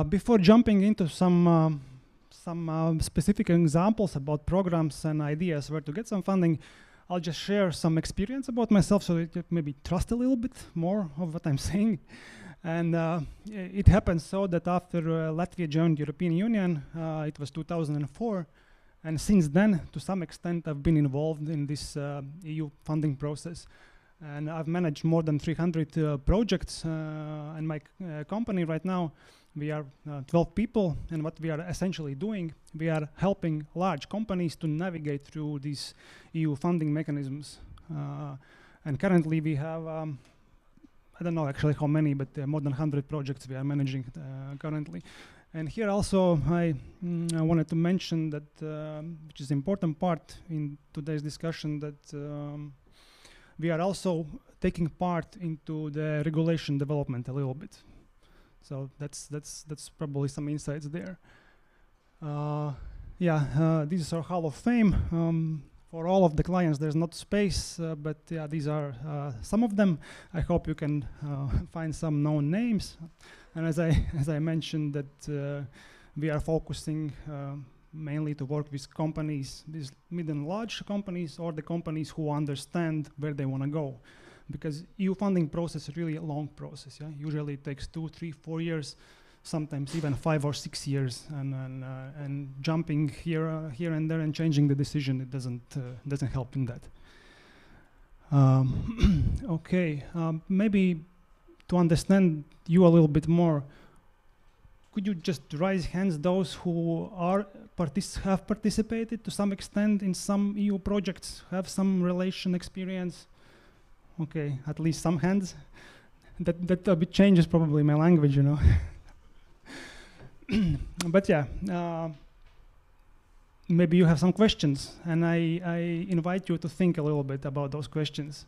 Before jumping into some specific examples about programs and ideas where to get some funding, I'll just share some experience about myself so that you maybe trust a little bit more of what I'm saying. And it happened so that after Latvia joined the European Union, it was 2004. And since then, to some extent, I've been involved in this EU funding process. And I've managed more than 300 projects. And my company right now, we are 12 people. And what we are essentially doing, we are helping large companies to navigate through these EU funding mechanisms. And currently we have, I don't know actually how many, but more than 100 projects we are managing currently. And here also I wanted to mention that, which is an important part in today's discussion, that we are also taking part into the regulation development a little bit. So that's probably some insights there. This is our Hall of Fame. For all of the clients, there's not space, but yeah, these are some of them. I hope you can find some known names. And as I mentioned, that we are focusing mainly to work with companies, these mid and large companies, or the companies who understand where they want to go. Because EU funding process is really a long process. Yeah? Usually it takes 2, 3, 4 years, sometimes even 5 or 6 years, and jumping here and there and changing the decision, it doesn't help in that. Okay, maybe to understand you a little bit more, could you just raise hands those who have participated to some extent in some EU projects, have some relation experience? Okay, at least some hands. That a bit changes probably my language, you know. But yeah, maybe you have some questions, and I invite you to think a little bit about those questions,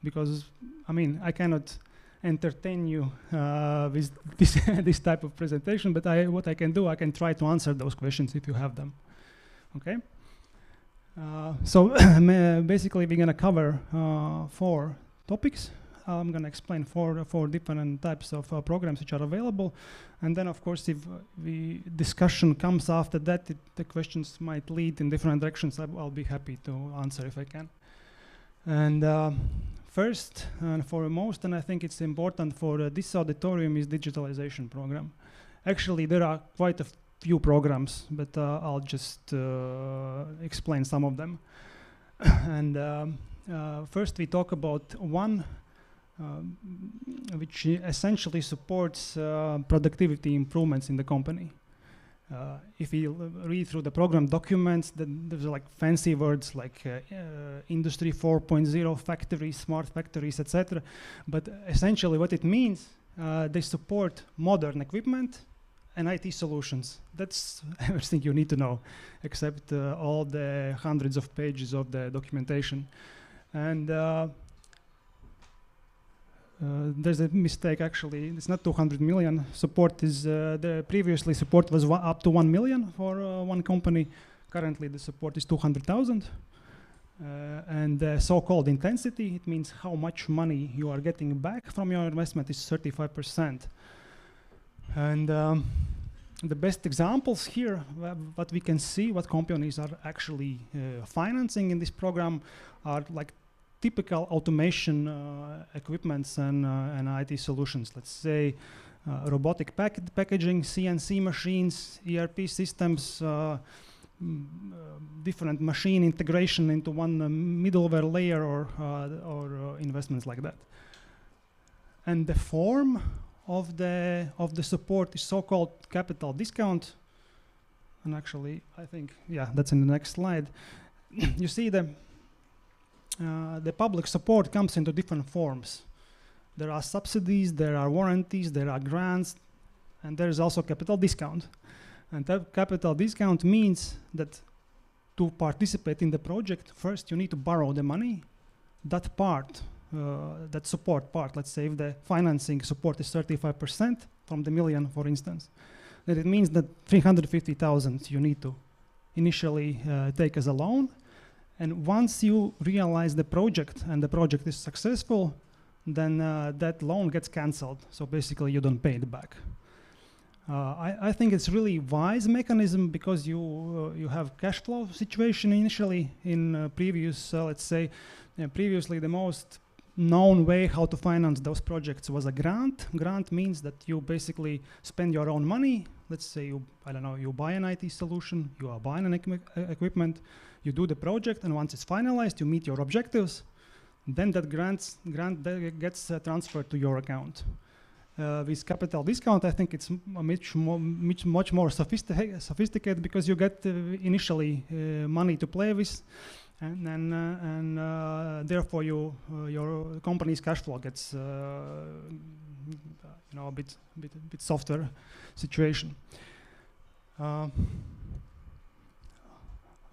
because I mean I cannot entertain you with this type of presentation, but what I can do, I can try to answer those questions if you have them. Okay. So basically we're gonna cover 4 topics. I'm gonna explain four different types of programs which are available, and then of course if the discussion comes after that, the questions might lead in different directions. I'll be happy to answer if I can. And first and foremost, and I think it's important for this auditorium, is digitalization program. Actually, there are quite a few programs, but I'll just explain some of them. And first we talk about one which essentially supports productivity improvements in the company. If you read through the program documents, then there's like fancy words like Industry 4.0 factories, smart factories, etc. But essentially what it means, they support modern equipment and IT solutions. That's everything you need to know, except all the hundreds of pages of the documentation. And there's a mistake actually. It's not 200 million. Support is the previously support was up to 1 million for one company. Currently the support is 200,000. And the so-called intensity, it means how much money you are getting back from your investment, is 35%. And the best examples here, what we can see, what companies are actually financing in this program, are like typical automation equipments and IT solutions. Let's say robotic packaging, CNC machines, ERP systems, different machine integration into one middleware layer, or investments like that. And the form of the support is so-called capital discount. And actually, I think, yeah, that's in the next slide. You see the public support comes into different forms. There are subsidies, there are warranties, there are grants, and there is also capital discount. And that capital discount means that to participate in the project, first you need to borrow the money. That part, that support part, let's say if the financing support is 35% from the million, for instance, then it means that 350,000 you need to initially take as a loan. And once you realize the project and the project is successful, then that loan gets cancelled. So basically you don't pay it back. I think it's really wise mechanism because you have cash flow situation initially in previous, let's say, previously the most known way how to finance those projects was a grant. Grant means that you basically spend your own money. Let's say you, I don't know, you buy an IT solution, you are buying an equipment, you do the project, and once it's finalized, you meet your objectives. Then that grant gets transferred to your account. With capital discount, I think it's much more sophisticated because you get initially money to play with, and therefore your company's cash flow gets a bit softer situation.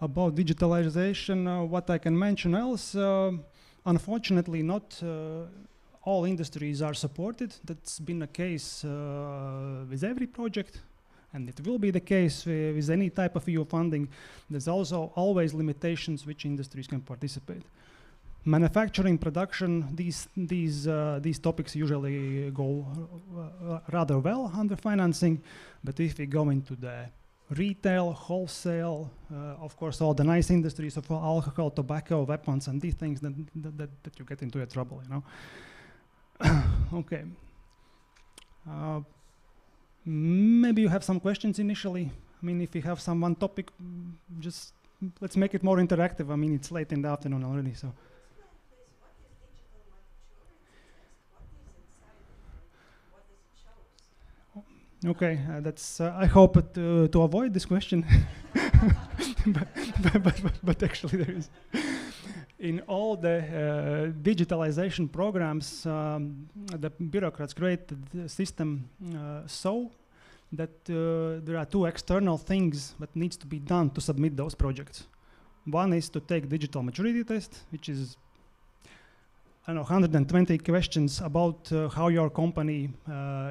About digitalization, what I can mention else, unfortunately not all industries are supported. That's been the case with every project, and it will be the case with any type of EU funding. There's also always limitations which industries can participate. Manufacturing, production, these topics usually go rather well under financing, but if we go into the retail, wholesale, of course, all the nice industries of alcohol, tobacco, weapons, and these things, that you get into trouble, you know. Okay. Maybe you have some questions initially. I mean, if you have some one topic, just let's make it more interactive. I mean, it's late in the afternoon already, so. Okay, that's. I hope to avoid this question, but actually there is. In all the digitalization programs, the bureaucrats create the system so that there are two external things that needs to be done to submit those projects. One is to take digital maturity test, which is, I don't know, 120 questions about how your company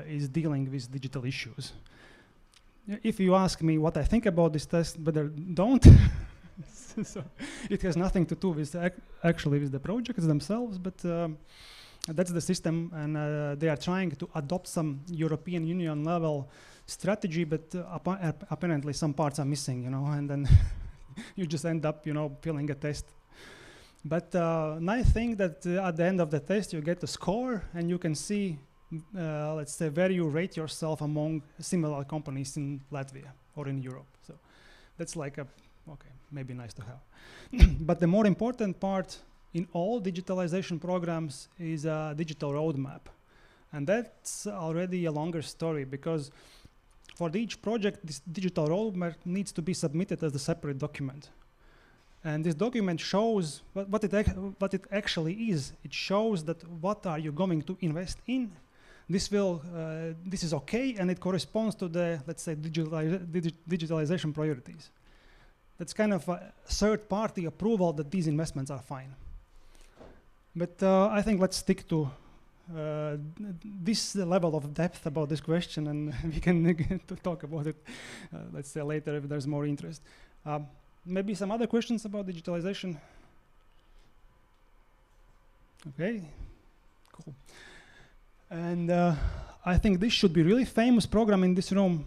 is dealing with digital issues. If you ask me what I think about this test, better don't. So it has nothing to do with actually with the projects themselves, but that's the system, and they are trying to adopt some European Union level strategy, but apparently some parts are missing, you know, and then you just end up, you know, filling a test. But nice thing that at the end of the test you get a score, and you can see, let's say, where you rate yourself among similar companies in Latvia or in Europe. So that's like a okay, maybe nice to have. But the more important part in all digitalization programs is a digital roadmap. And that's already a longer story, because for each project, this digital roadmap needs to be submitted as a separate document. And this document shows what it actually is. It shows that what are you going to invest in. This is okay, and it corresponds to the, let's say, digitalization priorities. That's kind of a third-party approval that these investments are fine. But I think let's stick to this level of depth about this question, and we can talk about it, let's say, later if there's more interest. Maybe some other questions about digitalization? Okay, cool. And I think this should be really famous program in this room.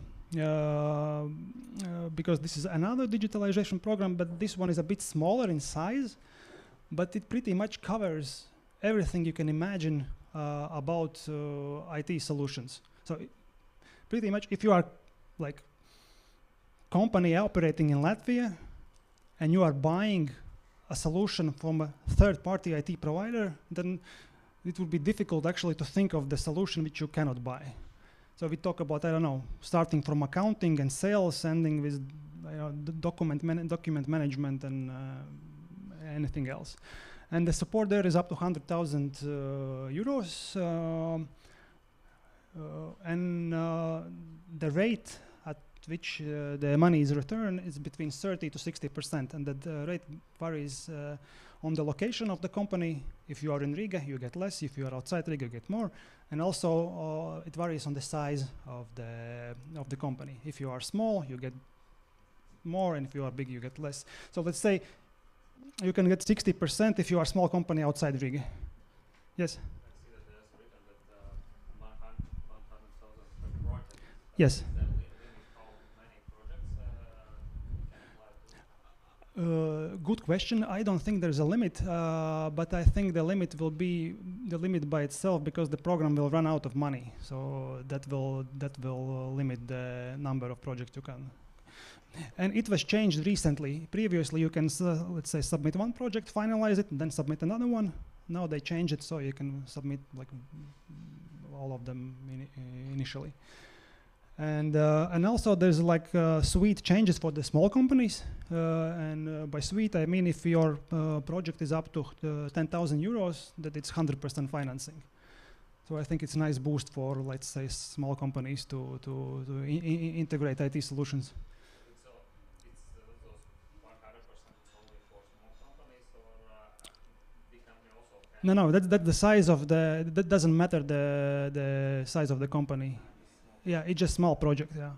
Because this is another digitalization program, but this one is a bit smaller in size, but it pretty much covers everything you can imagine about IT solutions. So pretty much if you are like company operating in Latvia and you are buying a solution from a third-party IT provider, then it would be difficult actually to think of the solution which you cannot buy. So we talk about, I don't know, starting from accounting and sales, ending with the document management and anything else. And the support there is up to 100,000 euros. And the rate at which the money is returned is between 30 to 60%. And that rate varies on the location of the company. If you are in Riga, you get less. If you are outside Riga, you get more. And also, it varies on the size of the company. If you are small, you get more, and if you are big, you get less. So let's say you can get 60% if you are a small company outside Riga. Yes? I see that there's written that 100,000 per project. Yes. Good question. I don't think there's a limit, but I think the limit will be the limit by itself, because the program will run out of money. So that will limit the number of projects you can. And it was changed recently. Previously, you can let's say submit one project, finalize it, and then submit another one. Now they changed it so you can submit like all of them initially. And also there's like sweet changes for the small companies. And by sweet, I mean if your project is up to 10,000 euros, that it's 100% financing. So I think it's a nice boost for, let's say, small companies to integrate IT solutions. It's those 100% only for small companies, or big company also? No, that's the size of the, that doesn't matter the size of the company. Yeah, it's just small project, yeah.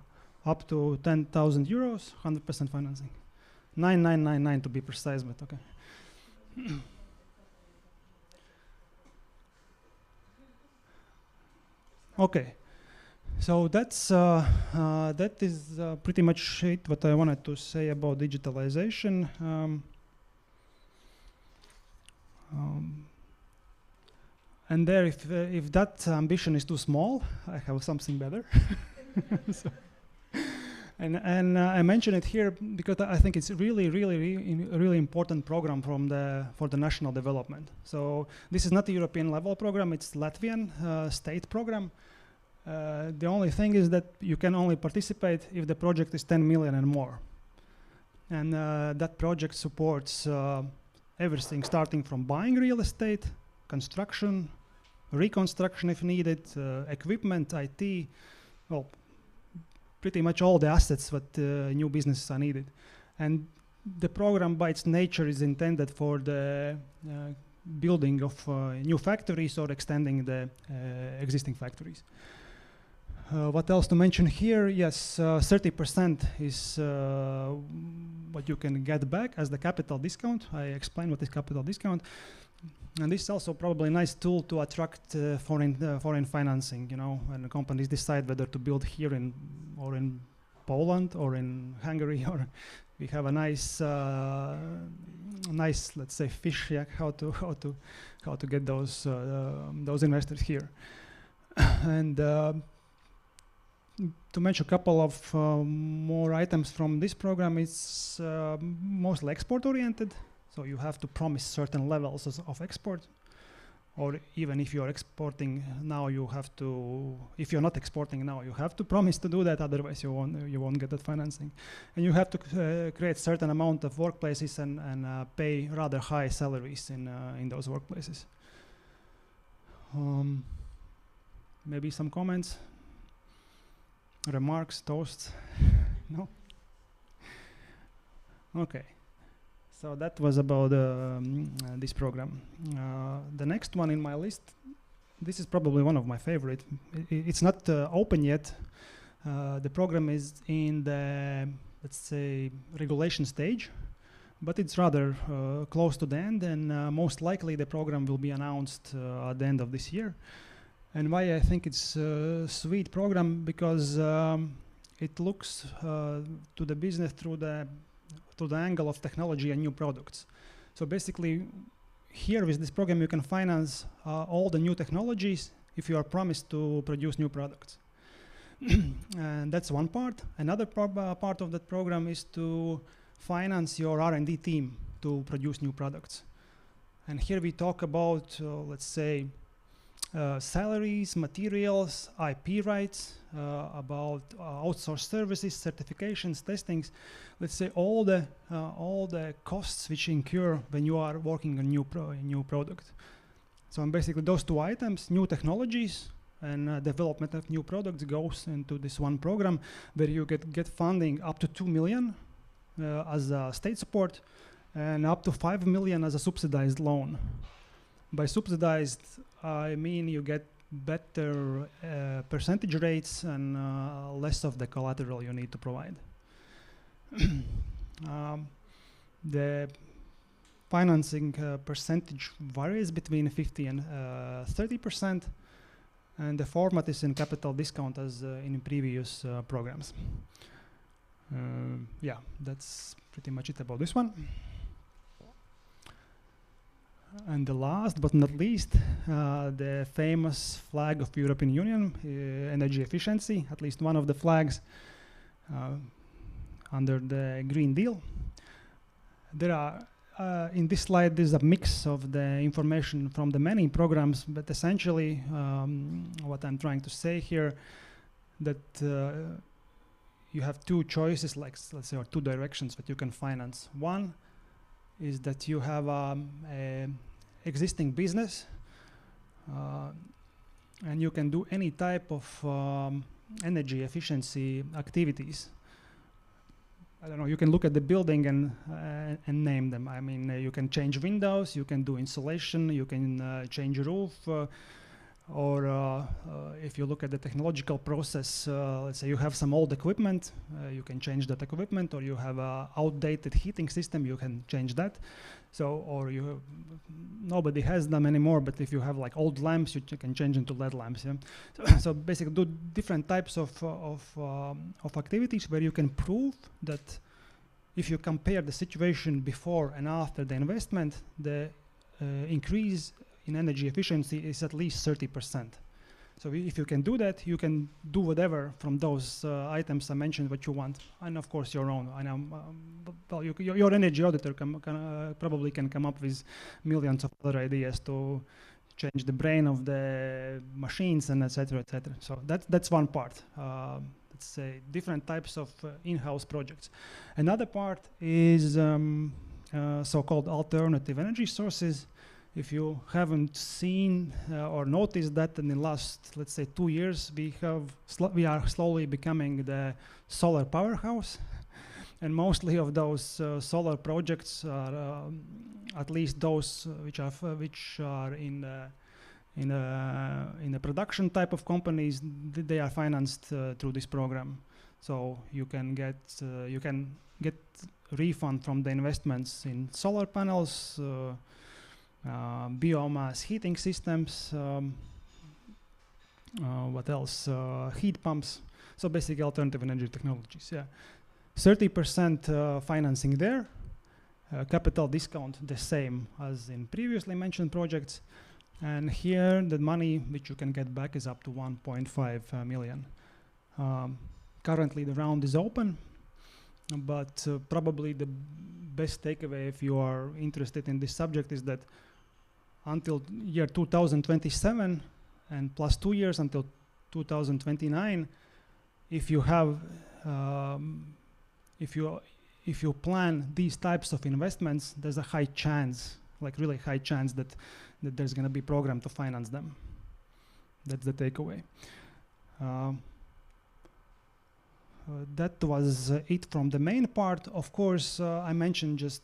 Up to 10,000 euros, 100% financing. 9999 to be precise, but okay. Okay, so that's that is pretty much it what I wanted to say about digitalization. And there, if that ambition is too small, I have something better. So, and I mention it here because I think it's really important program for the national development. So this is not a European level program; it's Latvian state program. The only thing is that you can only participate if the project is 10 million and more. And that project supports everything, starting from buying real estate, construction, reconstruction if needed, equipment, IT, well, pretty much all the assets that new businesses are needed. And the program by its nature is intended for the building of new factories or extending the existing factories. What else to mention here? Yes, 30% is what you can get back as the capital discount. I explained what is capital discount. And this is also probably a nice tool to attract foreign financing, you know, when companies decide whether to build here in Poland or in Hungary, or we have a nice, let's say, fish, yeah, how to get those investors here. And to mention a couple of more items from this program, it's mostly export oriented. So you have to promise certain levels of export, or even if you're exporting now, you have to. If you're not exporting now, you have to promise to do that. Otherwise, you won't get that financing, and you have to create certain amount of workplaces and pay rather high salaries in those workplaces. Maybe some comments, remarks, toasts. No. Okay. So that was about this program. The next one in my list, this is probably one of my favorite. It's not open yet. The program is in the, let's say, regulation stage, but it's rather close to the end, and most likely the program will be announced at the end of this year. And why I think it's a sweet program, because it looks to the business through the angle of technology and new products. So basically, here with this program, you can finance all the new technologies if you are promised to produce new products. And that's one part. Another part of that program is to finance your R&D team to produce new products. And here we talk about, let's say, salaries, materials, IP rights, about outsourced services, certifications, testings. Let's say all the costs which incur when you are working on new product. So basically those two items, new technologies and development of new products, goes into this one program where you get funding up to 2 million as a state support, and up to 5 million as a subsidized loan. By subsidized, I mean you get better percentage rates and less of the collateral you need to provide. The financing percentage varies between 50 and 30%, and the format is in capital discount as in previous programs. Yeah, that's pretty much it about this one. And the last but not least, the famous flag of European Union, energy efficiency, at least one of the flags under the Green Deal. There are, in this slide, there's a mix of the information from the many programs, but essentially what I'm trying to say here, that you have two choices, like let's say, or two directions that you can finance. One is that you have a existing business and you can do any type of energy efficiency activities. I don't know, you can look at the building and name them. I mean, you can change windows, you can do insulation, you can change roof, or if you look at the technological process, let's say you have some old equipment, you can change that equipment, or you have an outdated heating system, you can change that. So, or you have, nobody has them anymore, but if you have like old lamps, you can change into LED lamps. Yeah? So basically do different types of activities where you can prove that if you compare the situation before and after the investment, the increase in energy efficiency is at least 30%. So if you can do that, you can do whatever from those items I mentioned what you want, and of course your own. I know, well, your energy auditor probably can come up with millions of other ideas to change the brain of the machines and etc. etc. So that's one part. Let's say different types of in-house projects. Another part is so-called alternative energy sources. If you haven't seen or noticed that in the last, let's say, 2 years, we are slowly becoming the solar powerhouse, and mostly of those solar projects are at least those which are in the production type of companies. They are financed through this program, so you can get refund from the investments in solar panels. Biomass heating systems, what else? Heat pumps. So basically alternative energy technologies. Yeah, 30% financing there. Capital discount the same as in previously mentioned projects. And here the money which you can get back is up to 1.5 million. Currently the round is open, but probably the best takeaway if you are interested in this subject is that until year 2027 and plus 2 years until 2029, if you have if you plan these types of investments, there's a high chance, like really high chance that there's going to be a program to finance them. That's the takeaway. That was it from the main part. Of course, I mentioned just,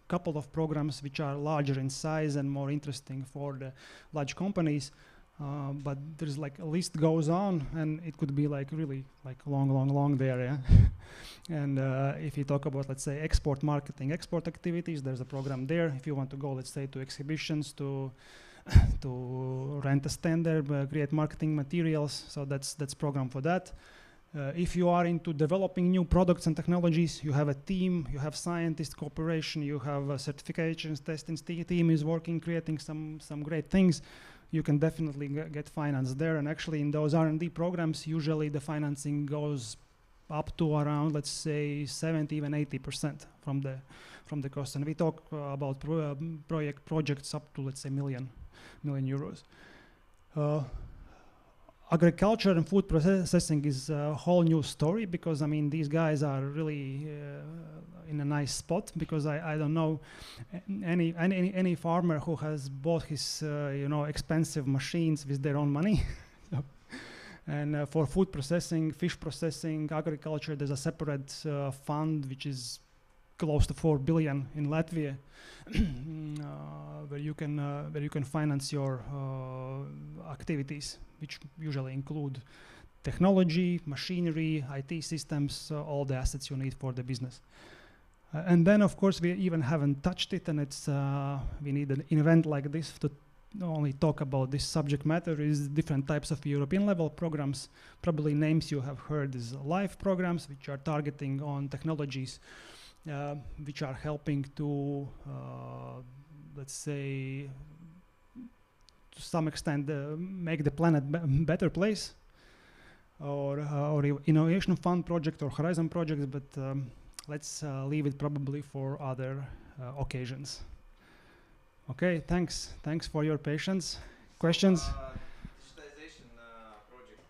couple of programs which are larger in size and more interesting for the large companies, but there's like a list goes on, and it could be like really like long there. Yeah? And if you talk about, let's say, export marketing, export activities, there's a program there. If you want to go, let's say, to exhibitions, to rent a stand there, create marketing materials, so that's program for that. If you are into developing new products and technologies, you have a team, you have scientist cooperation, you have certifications, testing team is working, creating some great things, you can definitely get finance there. And actually in those R&D programs, usually the financing goes up to around, let's say, 70, even 80% from the cost. And we talk about projects up to, let's say, million euros. Agriculture and food processing is a whole new story, because I mean these guys are really in a nice spot, because I don't know any farmer who has bought his expensive machines with their own money. And for food processing, fish processing, agriculture, there's a separate fund which is close to 4 billion in Latvia, where you can finance your activities, which usually include technology, machinery, IT systems, all the assets you need for the business. And then, of course, we even haven't touched it, and it's we need an event like this only talk about this subject matter is different types of European level programs. Probably names you have heard is LIFE programs, which are targeting on technologies which are helping to, let's say, to some extent make the planet better place, or innovation fund project or horizon projects, but let's leave it probably for other occasions. Okay, thanks for your patience. Questions? Digitization project,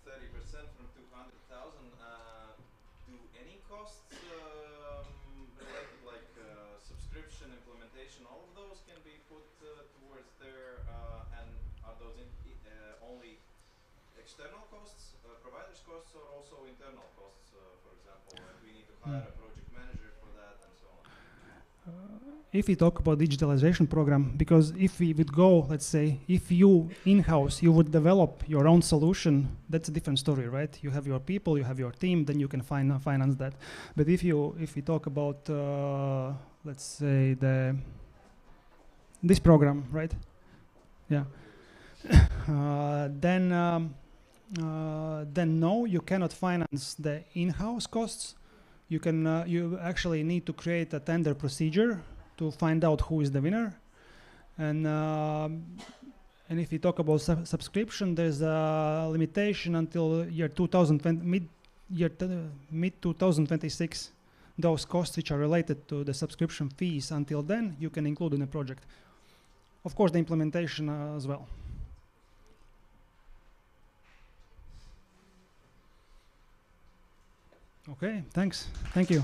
30% from 200,000. Do any costs related, like subscription, implementation, all of those can be put towards there? And are those only external costs, providers costs, or also internal costs? For example, we need to hire a project manager for that, and so on. If we talk about digitalization program, because if we would go, let's say, if you in-house, you would develop your own solution, that's a different story, right? You have your people, you have your team, then you can finance that. But if we talk about, let's say, this program, right? Yeah. Then no, you cannot finance the in-house costs. You can, you actually need to create a tender procedure to find out who is the winner. And if you talk about subscription, there's a limitation until year 2020, mid 2026. Those costs which are related to the subscription fees, until then you can include in a project. Of course, the implementation as well. Okay, thanks. Thank you.